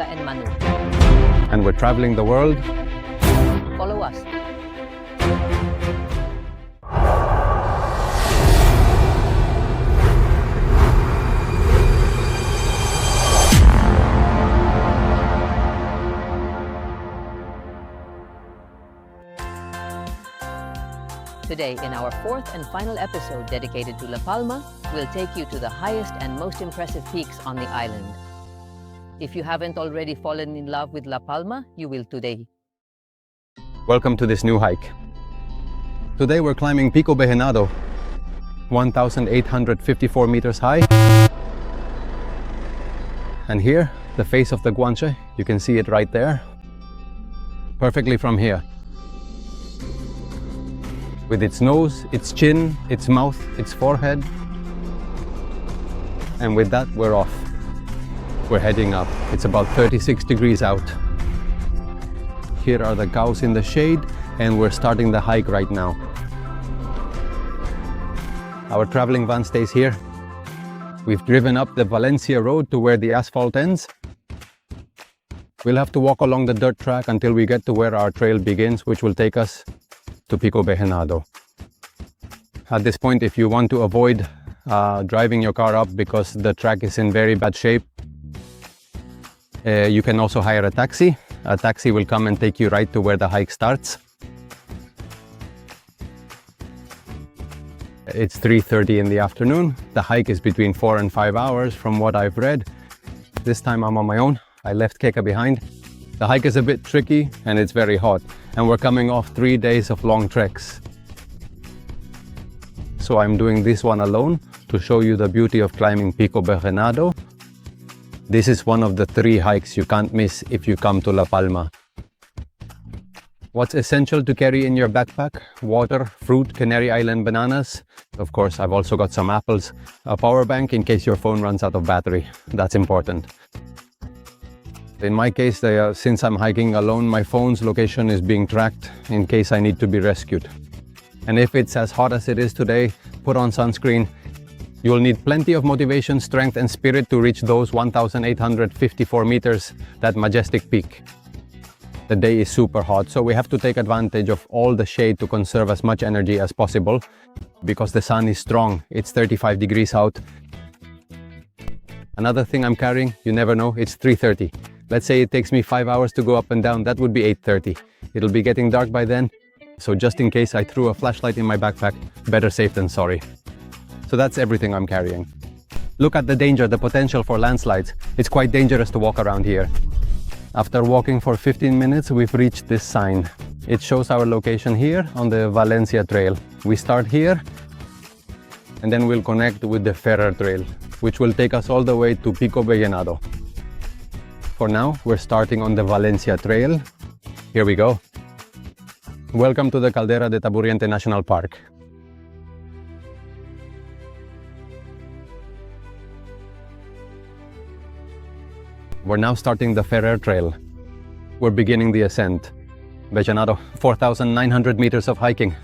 Jessica and Manu. And we're traveling the world. Follow us. Today, in our fourth and final episode dedicated to La Palma, we'll take you to the highest and most impressive peaks on the island. If you haven't already fallen in love with La Palma, you will today. Welcome to this new hike. Today we're climbing Pico Bejenado, 1,854 meters high. And here, the face of the Guanche, you can see it right there, perfectly from here. With its nose, its chin, its mouth, its forehead. And with that, we're off. We're heading up. It's about 36 degrees out. Here are the cows in the shade, and we're starting the hike right now. Our traveling van stays here. We've driven up the Valencia road to where the asphalt ends. We'll have to walk along the dirt track until we get to where our trail begins, which will take us to Pico Bejenado. At this point, if you want to avoid driving your car up because the track is in very bad shape, you can also hire a taxi. A taxi will come and take you right to where the hike starts. It's 3:30 in the afternoon. The hike is between 4 and 5 hours from what I've read. This time I'm on my own. I left Keka behind. The hike is a bit tricky and it's very hot, and we're coming off 3 days of long treks. So I'm doing this one alone to show you the beauty of climbing Pico Bejenado. This is one of the 3 hikes you can't miss if you come to La Palma. What's essential to carry in your backpack? Water, fruit, Canary Island bananas. Of course, I've also got some apples. A power bank in case your phone runs out of battery. That's important. In my case, since I'm hiking alone, my phone's location is being tracked in case I need to be rescued. And if it's as hot as it is today, put on sunscreen. You'll need plenty of motivation, strength and spirit to reach those 1,854 meters, that majestic peak. The day is super hot, so we have to take advantage of all the shade to conserve as much energy as possible because the sun is strong. It's 35 degrees out. Another thing I'm carrying, you never know, it's 3:30. Let's say it takes me 5 hours to go up and down, that would be 8:30. It'll be getting dark by then, so just in case I threw a flashlight in my backpack, better safe than sorry. So that's everything I'm carrying. Look at the danger, the potential for landslides. It's quite dangerous to walk around here. After walking for 15 minutes, we've reached this sign. It shows our location here on the Valencia trail. We start here, and then we'll connect with the Ferrer trail, which will take us all the way to Pico Bejenado. For now, we're starting on the Valencia trail. Here we go. Welcome to the Caldera de Taburiente National Park. We're now starting the Ferrer trail. We're beginning the ascent. Bejenado, 4,900 meters of hiking.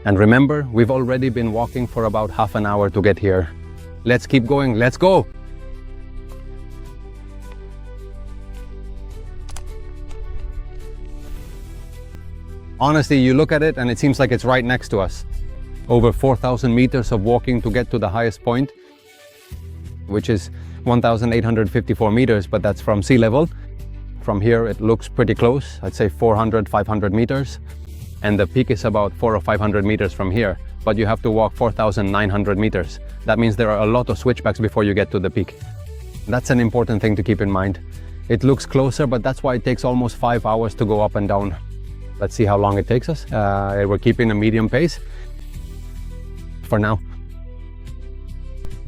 And remember, we've already been walking for about half an hour to get here. Let's keep going, let's go! Honestly, you look at it and it seems like it's right next to us. Over 4,000 meters of walking to get to the highest point, which is 1,854 meters, but that's from sea level. From here, it looks pretty close. I'd say 400, 500 meters. And the peak is about 400 or 500 meters from here, but you have to walk 4,900 meters. That means there are a lot of switchbacks before you get to the peak. That's an important thing to keep in mind. It looks closer, but that's why it takes almost 5 hours to go up and down. Let's see how long it takes us. We're keeping a medium pace for now.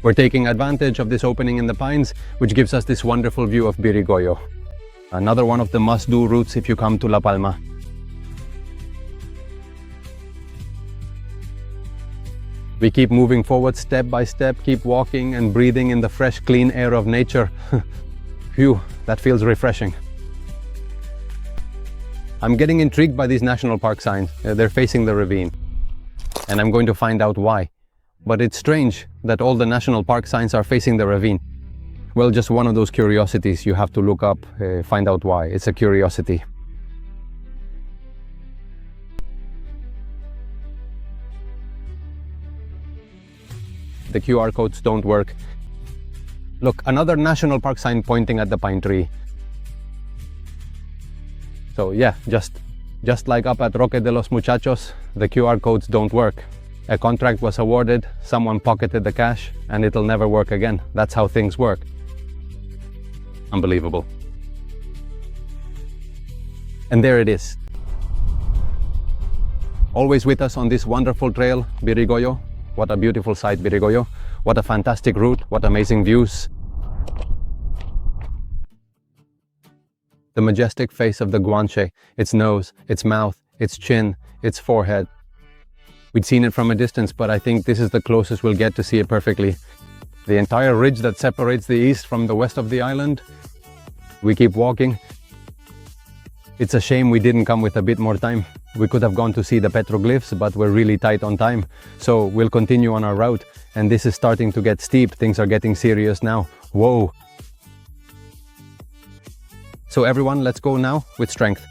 We're taking advantage of this opening in the pines, which gives us this wonderful view of Birigoyo. Another one of the must-do routes if you come to La Palma. We keep moving forward step by step, keep walking and breathing in the fresh, clean air of nature. Phew, that feels refreshing. I'm getting intrigued by these national park signs. They're facing the ravine, and I'm going to find out why. But it's strange that all the national park signs are facing the ravine. Well, just one of those curiosities you have to look up, find out why. It's a curiosity. The QR codes don't work. Look, another national park sign pointing at the pine tree. So yeah, just like up at Roque de los Muchachos, the QR codes don't work. A contract was awarded, someone pocketed the cash, and it'll never work again. That's how things work. Unbelievable. And there it is. Always with us on this wonderful trail, Birigoyo. What a beautiful sight, Birigoyo. What a fantastic route, what amazing views. The majestic face of the guanche, its nose, its mouth, its chin, its forehead. We'd seen it from a distance, but I think this is the closest we'll get to see it perfectly. The entire ridge that separates the east from the west of the island. We keep walking. It's a shame we didn't come with a bit more time. We could have gone to see the petroglyphs, but we're really tight on time. So we'll continue on our route. And this is starting to get steep. Things are getting serious now. Whoa. So everyone, let's go now with strength.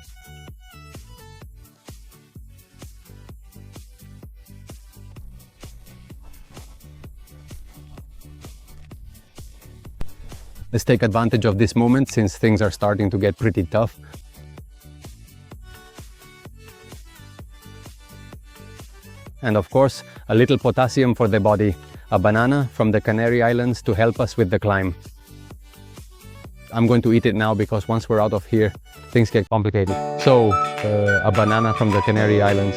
Let's take advantage of this moment since things are starting to get pretty tough. And of course, a little potassium for the body, a banana from the Canary Islands to help us with the climb. I'm going to eat it now because once we're out of here, things get complicated. So, a banana from the Canary Islands.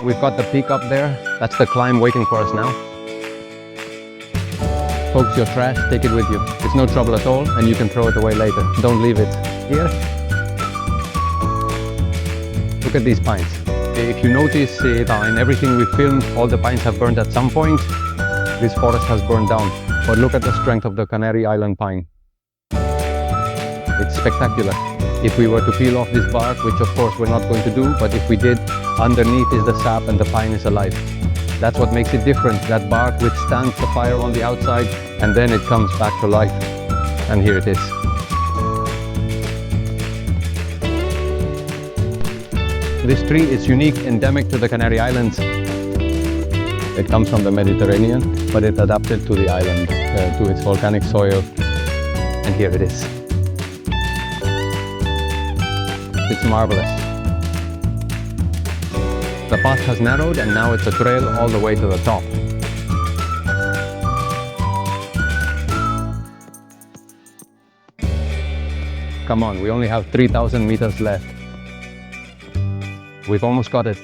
We've got the peak up there. That's the climb waiting for us now. Folks, your trash, take it with you. It's no trouble at all and you can throw it away later. Don't leave it here. Look at these pines. If you notice in everything we filmed, all the pines have burned at some point. This forest has burned down. But look at the strength of the Canary Island pine. It's spectacular. If we were to peel off this bark, which of course we're not going to do, but if we did, underneath is the sap and the pine is alive. That's what makes it different. That bark withstands the fire on the outside and then it comes back to life. And here it is. This tree is unique, endemic to the Canary Islands. It comes from the Mediterranean, but it adapted to the island, to its volcanic soil. And here it is. It's marvelous. The path has narrowed and now it's a trail all the way to the top. Come on, we only have 3,000 meters left. We've almost got it.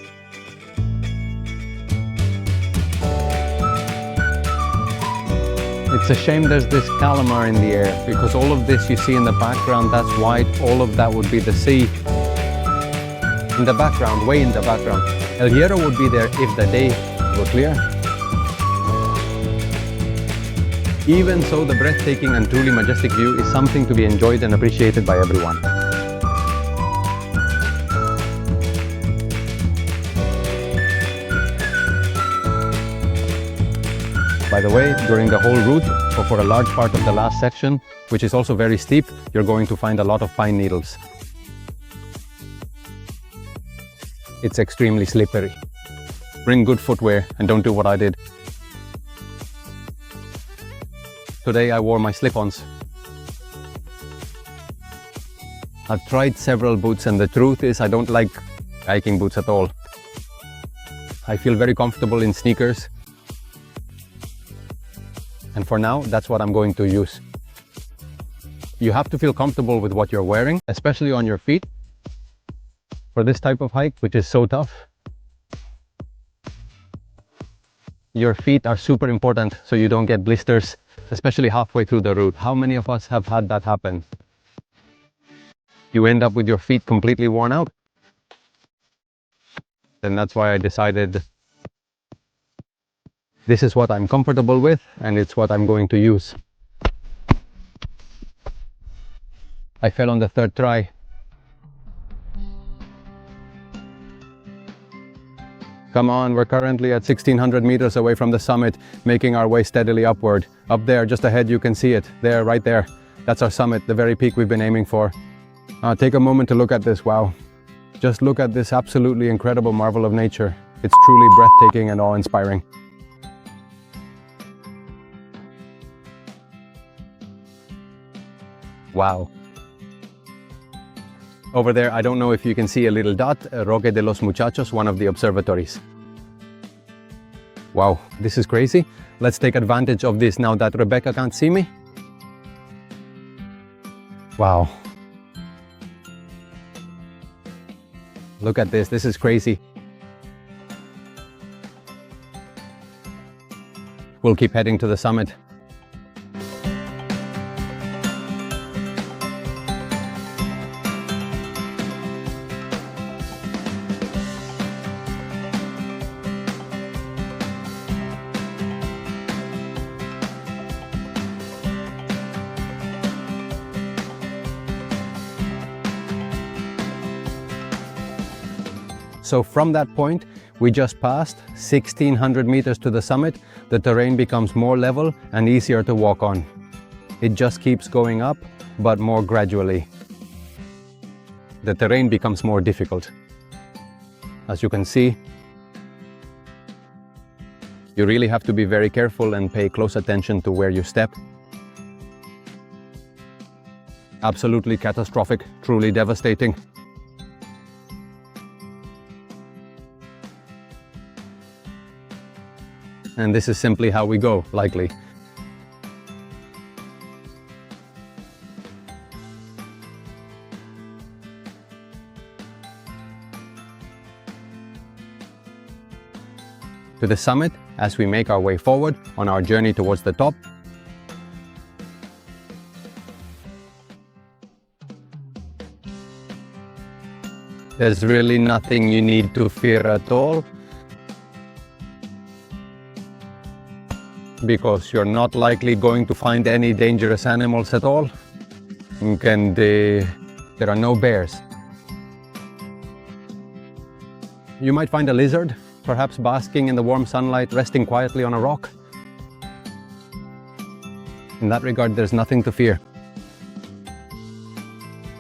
It's a shame there's this calamar in the air, because all of this you see in the background, that's white, all of that would be the sea. In the background, way in the background. El Hierro would be there if the day were clear. Even so, the breathtaking and truly majestic view is something to be enjoyed and appreciated by everyone. By the way, during the whole route, or for a large part of the last section, which is also very steep, you're going to find a lot of pine needles. It's extremely slippery. Bring good footwear and don't do what I did. Today I wore my slip-ons. I've tried several boots and the truth is I don't like hiking boots at all. I feel very comfortable in sneakers. And for now, that's what I'm going to use. You have to feel comfortable with what you're wearing, especially on your feet. For this type of hike, which is so tough, your feet are super important so you don't get blisters, especially halfway through the route. How many of us have had that happen? You end up with your feet completely worn out. And that's why I decided this is what I'm comfortable with and it's what I'm going to use. I fell on the third try. Come on, we're currently at 1600 meters away from the summit, making our way steadily upward. Up there, just ahead, you can see it. There, right there. That's our summit, the very peak we've been aiming for. Take a moment to look at this. Wow. Just look at this absolutely incredible marvel of nature. It's truly breathtaking and awe-inspiring. Wow. Over there, I don't know if you can see a little dot, Roque de los Muchachos, one of the observatories. Wow, this is crazy. Let's take advantage of this now that Rebecca can't see me. Wow. Look at this is crazy. We'll keep heading to the summit. So from that point, we just passed 1600 meters to the summit. The terrain becomes more level and easier to walk on. It just keeps going up, but more gradually. The terrain becomes more difficult. As you can see, you really have to be very careful and pay close attention to where you step. Absolutely catastrophic, truly devastating. And this is simply how we go, likely. To the summit, as we make our way forward on our journey towards the top. There's really nothing you need to fear at all, because you're not likely going to find any dangerous animals at all. And there are no bears. You might find a lizard, perhaps basking in the warm sunlight, resting quietly on a rock. In that regard, there's nothing to fear.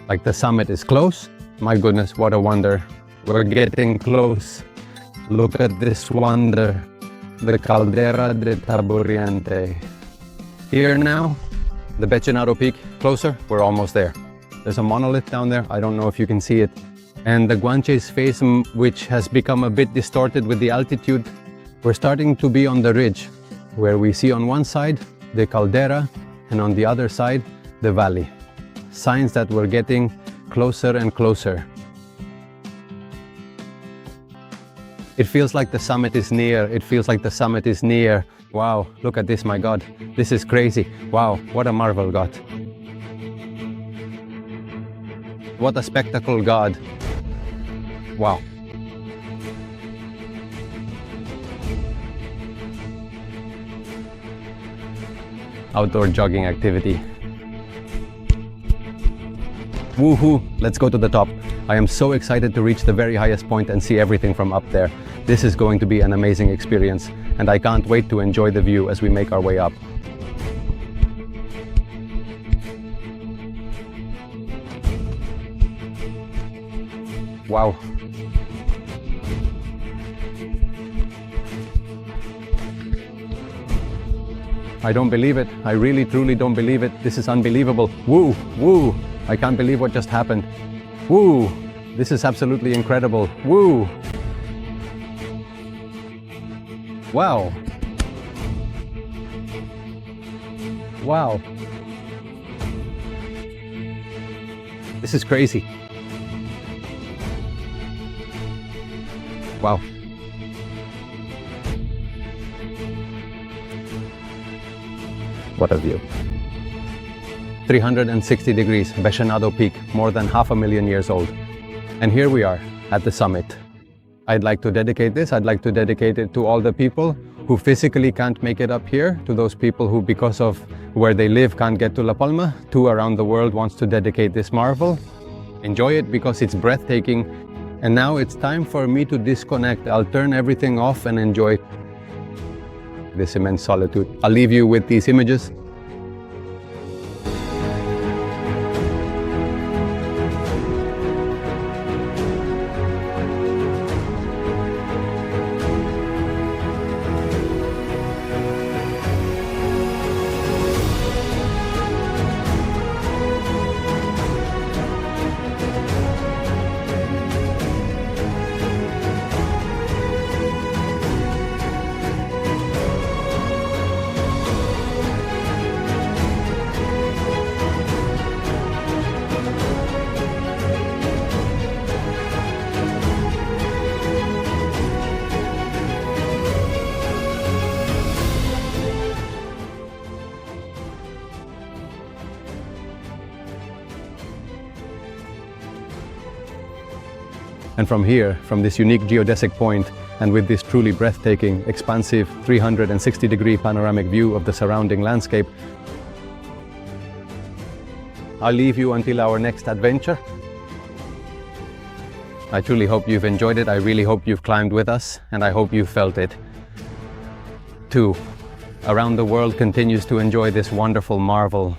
Like the summit is close. My goodness, what a wonder. We're getting close. Look at this wonder. The Caldera de Taburiente. Here now, the Bechinado Peak, closer, we're almost there. There's a monolith down there, I don't know if you can see it. And the Guanches face, which has become a bit distorted with the altitude. We're starting to be on the ridge, where we see on one side the caldera and on the other side the valley. Signs that we're getting closer and closer. It feels like the summit is near. It feels like the summit is near. Wow, look at this, my God. This is crazy. Wow, what a marvel, God. What a spectacle, God. Wow. Outdoor jogging activity. Woohoo! Let's go to the top. I am so excited to reach the very highest point and see everything from up there. This is going to be an amazing experience, and I can't wait to enjoy the view as we make our way up. Wow. I don't believe it. I really, truly don't believe it. This is unbelievable. Woo! Woo! I can't believe what just happened. Woo! This is absolutely incredible. Woo! Wow! Wow! This is crazy. Wow. What a view. 360 degrees, Bechinado Peak, more than 500,000 years old. And here we are at the summit. I'd like to dedicate this, I'd like to dedicate it to all the people who physically can't make it up here, to those people who, because of where they live, can't get to La Palma. To around the world wants to dedicate this marvel. Enjoy it because it's breathtaking. And now it's time for me to disconnect. I'll turn everything off and enjoy this immense solitude. I'll leave you with these images. And from here, from this unique geodesic point, and with this truly breathtaking, expansive 360-degree panoramic view of the surrounding landscape, I'll leave you until our next adventure. I truly hope you've enjoyed it. I really hope you've climbed with us, and I hope you felt it too. Around the world continues to enjoy this wonderful marvel